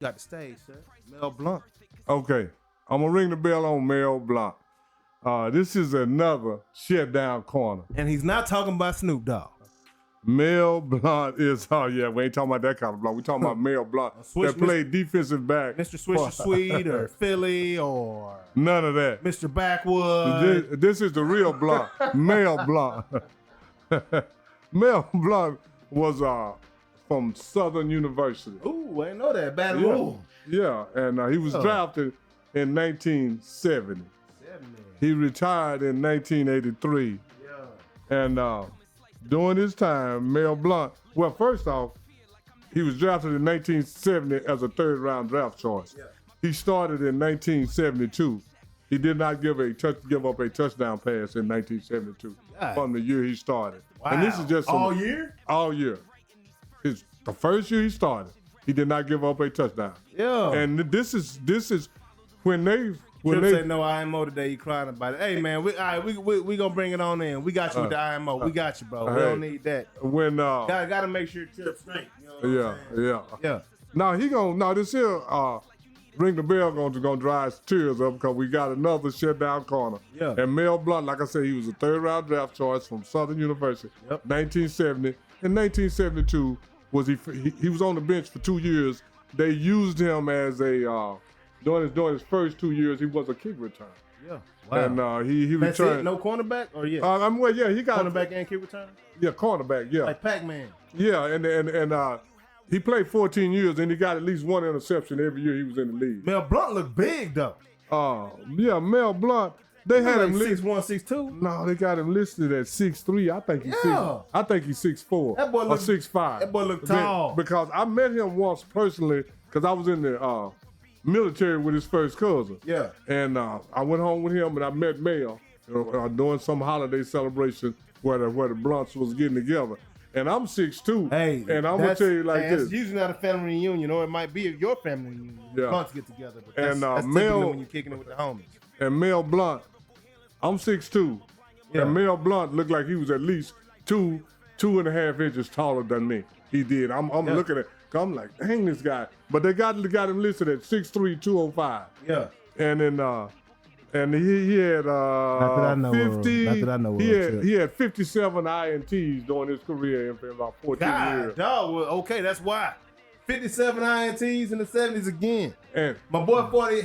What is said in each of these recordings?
Got the stage, sir. Mel Blount. Okay, I'm gonna ring the bell on Mel Blount. This is another shut down corner. And he's not talking about Snoop Dogg. Mel Blount is, we ain't talking about that kind of Blount. We talking about Mel Blount that played defensive back. Mr. Swisher Sweet or Philly or none of that. Mr. Backwood. This is the real Blount, Mel Blount. Mel Blount was from Southern University. Ooh, I didn't know that. Baton Rouge. Yeah, and he was drafted in 1970. He retired in 1983. Yeah. And during his time, Mel Blount, well, first off, he was drafted in 1970 as a third-round draft choice. Yeah. He started in 1972. He did not give up a touchdown pass in 1972 from the year he started. Wow. And this is just all year? All year. The first year he started, he did not give up a touchdown. Yeah. And this is when they said no IMO today. You crying about it? Hey man, we gonna bring it on in. We got you with the IMO. We got you, bro. We don't need that. When gotta make sure Tip's straight. You know yeah. Now this here ring the bell gonna dry his tears up because we got another shutdown corner. Yeah. And Mel Blount, like I said, he was a third round draft choice from Southern University. Yep. 1970. In 1972 he was on the bench for 2 years. They used him as a during his first 2 years, he was a kick return. Yeah, wow. And he That's returned. It? No cornerback, or he got cornerback and kick return. Yeah, cornerback. Yeah, like Pac-Man. Yeah, and he played 14 years, and he got at least one interception every year he was in the league. Mel Blount looked big though. Yeah, Mel Blount. They had him 6'1", 6'2". No, they got him listed at 6'3". I think he's 6'4". That boy looked 6'5". That boy looked tall. Because I met him once personally, because I was in the military with his first cousin. Yeah. And I went home with him and I met Mel during some holiday celebration where the Blounts was getting together. And I'm 6'2". Hey, and I'm gonna tell you like this. It's usually not a family reunion, or it might be your family reunion. Yeah. Blunts get together, but that's Mel, when you're kicking it with the homies. And Mel Blount, I'm 6'2". Yeah. And Mel Blount looked like he was at least 2.5 inches taller than me. He did. I'm looking at. I'm like, dang, this guy. But they got him listed at 6'3", 205. Yeah. And then and he had 50. He had 57 INTs during his career in about 14 years. Dog, okay, that's why. 57 INTs in the 70s again. And my boy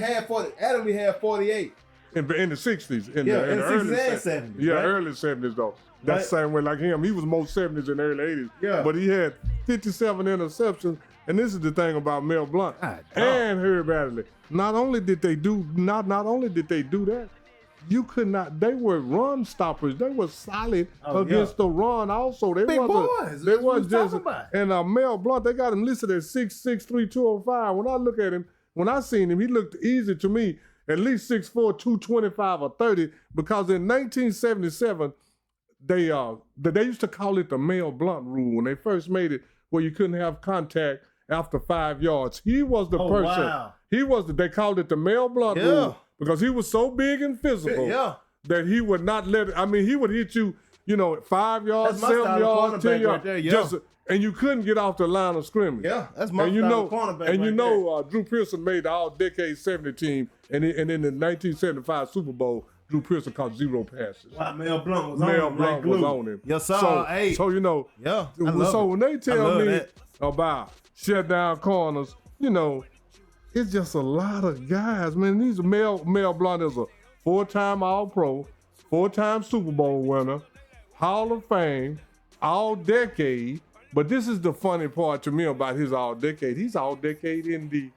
Adam had 48. In the 60s. In the 60s early and 70s. Yeah, right? Early 70s though. That's the same way like him. He was more 70s and early 80s. Yeah. But he had 57 interceptions. And this is the thing about Mel Blount and Herb Adderley. Not only did they do that, you could not. They were run stoppers. They were solid against the run. Also, they wasn't just. And Mel Blount, they got him listed at 6'3", 205. When I look at him, when I seen him, he looked easy to me. At least 6'4", 225 or 30. Because in 1977. They used to call it the Mel Blount rule when they first made it, where you couldn't have contact after 5 yards. He was the person. Wow. They called it the Mel Blount rule because he was so big and physical that he would not let it. I mean, he would hit you, 5 yards, 7 yards, 10 yards, right there, and you couldn't get off the line of scrimmage. Yeah, that's my style of cornerback. And Drew Pearson made the All-Decade 70 team, and in the 1975 Super Bowl. Drew Pearson caught 0 passes. Wow, Mel Blount was on him. Yes, sir. So when they tell me about shutdown corners, it's just a lot of guys, man. These Mel Blount is a 4-time All-Pro, 4-time Super Bowl winner, Hall of Fame, All-Decade. But this is the funny part to me about his All-Decade. He's All-Decade in the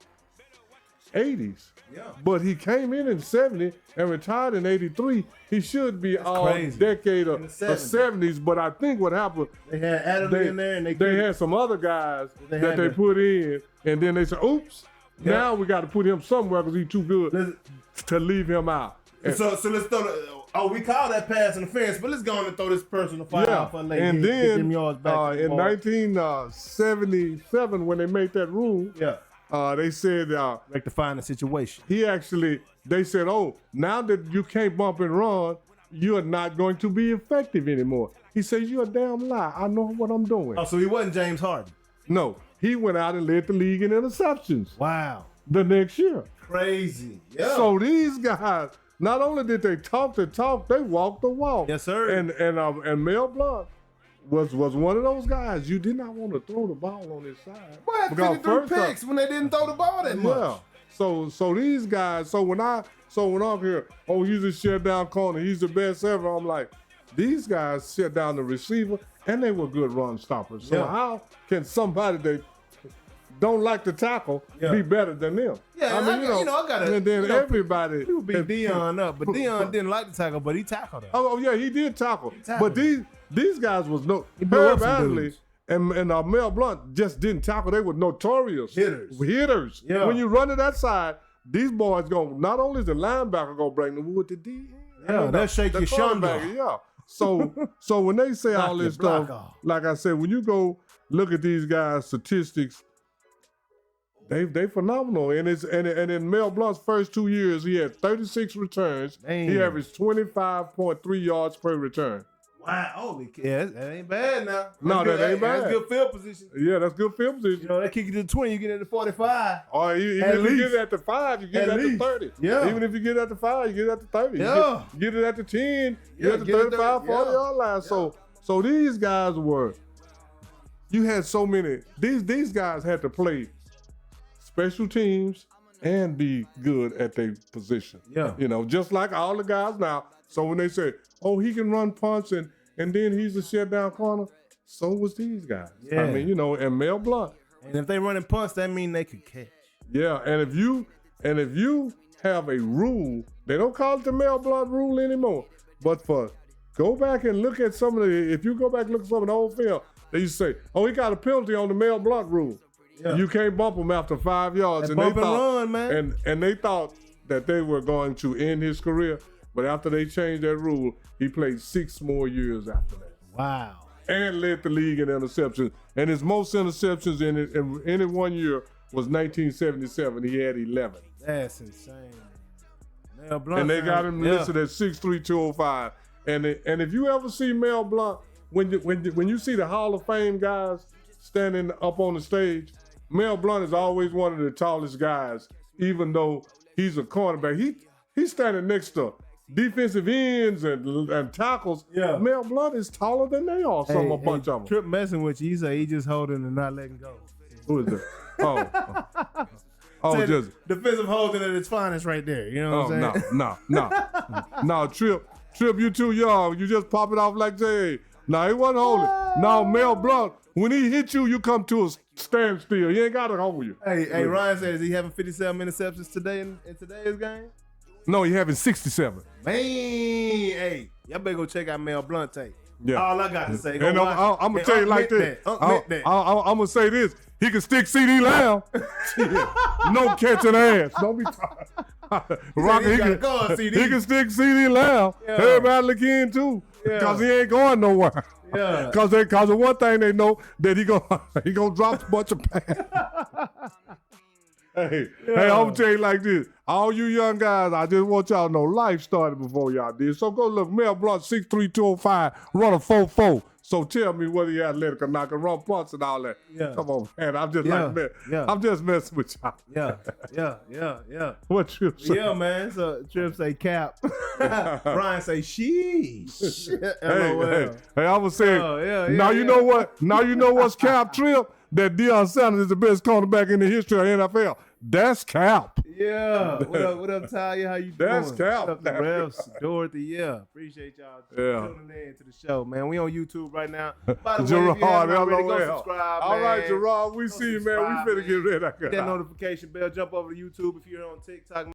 80s. Yeah. But he came in 70 and retired in 83. He should be All-Decade of the 70s. But I think what happened, they had Adam in there, and they had some other guys that they put in, and then they said, "Oops, now we got to put him somewhere because he's too good to leave him out." And so let's throw we call that pass interference, but let's go on and throw this personal foul out for later. And then in 1977, when they made that rule, they said rectifying the situation. They said, now that you can't bump and run, you're not going to be effective anymore. He says, you're a damn lie. I know what I'm doing. Oh, so he wasn't James Harden. No, he went out and led the league in interceptions. Wow. The next year. Crazy. Yeah. So these guys, not only did they talk the talk, they walked the walk. Yes, sir. And Mel Blount was one of those guys you did not want to throw the ball on his side. Boy, had 53 picks when they didn't throw the ball that much. Yeah. So these guys, so when I'm here, oh, he's a shutdown corner, he's the best ever. I'm like, these guys shut down the receiver, and they were good run stoppers. So how can somebody that don't like to tackle be better than them? Yeah, I mean, I gotta. And then everybody. People beat Deion up, but Deion didn't like to tackle, but he tackled him. Oh yeah, he did tackle. But these guys was Herb Adley and Mel Blount just didn't tackle. They were notorious hitters. Yeah. When you run to that side, these boys not only is the linebacker gonna bring the wood to D. Yeah, they'll shake your shoulder. Yeah. So when they say all this stuff, like I said, when you go look at these guys' statistics, they phenomenal. And in Mel Blount's first 2 years, he had 36 returns. Damn. He averaged 25.3 yards per return. Wow, holy yeah, that ain't bad now. No, that ain't bad. That's good field position. Yeah, that's good field position. You know, they kick you to the 20, you get into 45. Or even if you get it at the 5, you get it at the 30. Yeah. Even if you get it at the 5, you get it at the 30. Yeah. You get it at the 10, you get at the 35, 40-yard line. Yeah. So these guys you had so many, these guys had to play special teams and be good at their position. Yeah. You know, just like all the guys now. So when they say, oh, he can run punts and then he's a shutdown corner, so was these guys. Yeah. I mean, you know, and Mel Blount. And if they running punts, that mean they could catch. Yeah, and if you have a rule, they don't call it the Mel Blount rule anymore. But go back and look at some of if you go back and look at some of the old film, they used to say, oh, he got a penalty on the Mel Blount rule. Yeah. You can't bump him after 5 yards. And they thought, run, man. And they thought that they were going to end his career. But after they changed that rule, he played 6 more years after that. Wow. And led the league in interceptions. And his most interceptions in any 1 year was 1977. He had 11. That's insane. Mel Blount. And they got him listed at 6'3", 205. And if you ever see Mel Blount, when you see the Hall of Fame guys standing up on the stage, Mel Blount is always one of the tallest guys, even though he's a cornerback. He's standing next to defensive ends and tackles. Yeah. Mel Blount is taller than they are. A bunch of them. Trip messing with you. He said he just holding and not letting go. Who is that? Oh, just defensive holding at its finest right there. You know what I'm saying? No, Trip, you too young. You just pop it off like Jay. No, he wasn't holding. No, Mel Blount, when he hit you, you come to a standstill. He ain't got to hold you. Hey, Ryan said, is he having 57 interceptions today in today's game? No, he having 67. Man, hey, y'all better go check out Mel Blount tape. Yeah. All I got to say. And I'm going to tell you like this. I'm going to say this. He can stick CD Lamb. No catching ass. Don't be talking. Rocky, he can stick CD Lamb. Yeah. Everybody look in too. Because he ain't going nowhere. Yeah. Because the one thing they know that he gonna drop a bunch of pass. Hey, I'm gonna tell you like this. All you young guys, I just want y'all to know life started before y'all did. So go look, Mel Blount, 6'3", 205, run a 4.4. So tell me whether he athletic or not, can run punts and all that. Yeah. Come on, man. I'm just like that. Yeah. I'm just messing with y'all. Yeah. What Trip say? Yeah, man. So Trip say cap. Brian say sheesh. Hey, I was saying, now you know what? Now you know what's cap, Trip? That Deion Sanders is the best cornerback in the history of NFL. That's cap. Yeah. What up, Talia? How you doing? That's cap. What up, the refs, Dorothy? Yeah. Appreciate y'all tuning in to the show, man. We on YouTube right now. By the way, if you haven't already, go subscribe, all man. right, Gerard. We see you, man. We finna get ready. Hit that notification bell. Jump over to YouTube if you're on TikTok.